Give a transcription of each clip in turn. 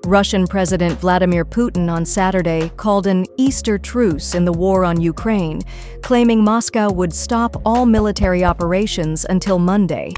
Russian President Vladimir Putin on Saturday called an Easter truce in the war on Ukraine, claiming Moscow would stop all military operations until Monday.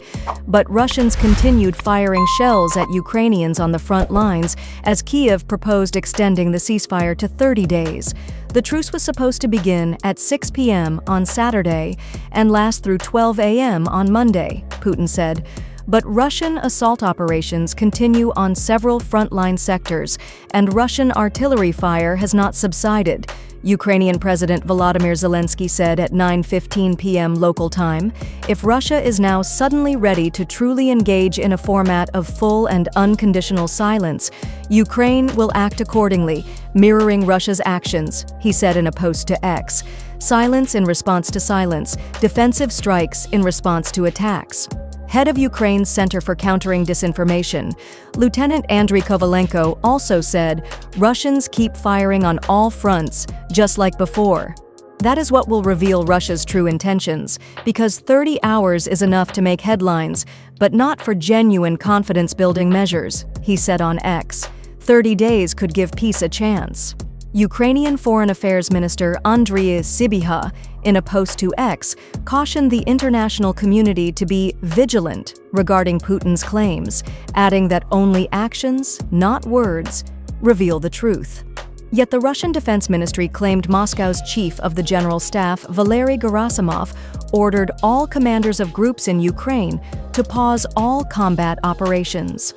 But Russians continued firing shells at Ukrainians on the front lines as Kyiv proposed extending the ceasefire to 30 days. The truce was supposed to begin at 6 p.m. on Saturday and last through 12 a.m. on Monday, Putin said. But Russian assault operations continue on several frontline sectors, and Russian artillery fire has not subsided, Ukrainian President Volodymyr Zelensky said at 9:15 p.m. local time. If Russia is now suddenly ready to truly engage in a format of full and unconditional silence, Ukraine will act accordingly, mirroring Russia's actions, he said in a post to X. Silence in response to silence, defensive strikes in response to attacks. Head of Ukraine's Center for Countering Disinformation, Lieutenant Andriy Kovalenko, also said, Russians keep firing on all fronts, just like before. That is what will reveal Russia's true intentions, because 30 hours is enough to make headlines, but not for genuine confidence-building measures, he said on X. 30 days could give peace a chance. Ukrainian Foreign Affairs Minister Andriy Sybiha, in a post to X, cautioned the international community to be vigilant regarding Putin's claims, adding that only actions, not words, reveal the truth. Yet the Russian Defense Ministry claimed Moscow's chief of the General Staff, Valery Gerasimov, ordered all commanders of groups in Ukraine to pause all combat operations.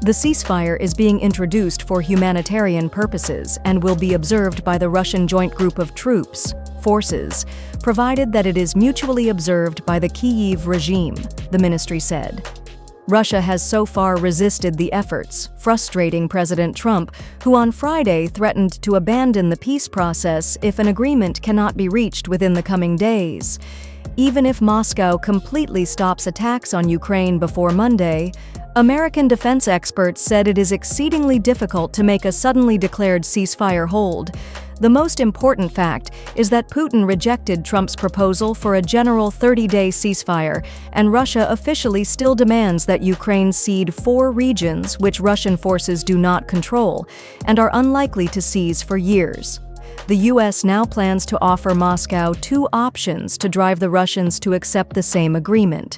The ceasefire is being introduced for humanitarian purposes and will be observed by the Russian Joint Group of Forces, provided that it is mutually observed by the Kyiv regime, the ministry said. Russia has so far resisted the efforts, frustrating President Trump, who on Friday threatened to abandon the peace process if an agreement cannot be reached within the coming days. Even if Moscow completely stops attacks on Ukraine before Monday, American defense experts said it is exceedingly difficult to make a suddenly declared ceasefire hold. The most important fact is that Putin rejected Trump's proposal for a general 30-day ceasefire, and Russia officially still demands that Ukraine cede 4 regions which Russian forces do not control and are unlikely to seize for years. The U.S. now plans to offer Moscow 2 options to drive the Russians to accept the same agreement: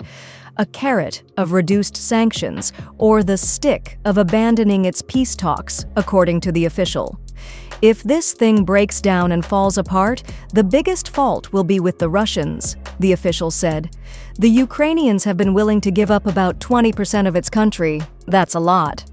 a carrot of reduced sanctions, or the stick of abandoning its peace talks, according to the official. If this thing breaks down and falls apart, the biggest fault will be with the Russians, the official said. The Ukrainians have been willing to give up about 20% of its country. That's a lot.